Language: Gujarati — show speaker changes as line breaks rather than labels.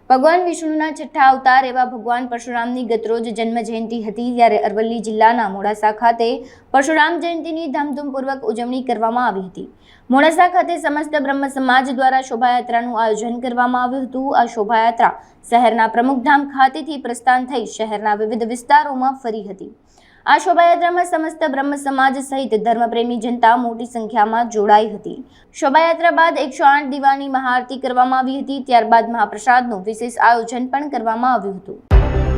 ભગવાન વિષ્ણુના છઠ્ઠા અવતાર એવા ભગવાન પરશુરામની ગતરોજ જન્મ જયંતિ હતી, ત્યારે અરવલ્લી જિલ્લાના મોડાસા ખાતે પરશુરામ જયંતિની ધામધૂમપૂર્વક ઉજવણી કરવામાં આવી હતી। મોડાસા ખાતે સમસ્ત બ્રહ્મ સમાજ દ્વારા શોભાયાત્રાનું આયોજન કરવામાં આવ્યું હતું। આ શોભાયાત્રા શહેરના પ્રમુખધામ ખાતેથી પ્રસ્થાન થઈ શહેરના વિવિધ વિસ્તારોમાં ફરી હતી। આ શોભાયાત્રામાં સમસ્ત બ્રહ્મ સમાજ સહિત ધર્મપ્રેમી જનતા મોટી સંખ્યામાં જોડાઈ હતી। શોભાયાત્રા બાદ 108 દીવાની મહાઆરતી કરવામાં આવી હતી। ત્યારબાદ મહાપ્રસાદનું વિશેષ આયોજન પણ કરવામાં આવ્યું હતું।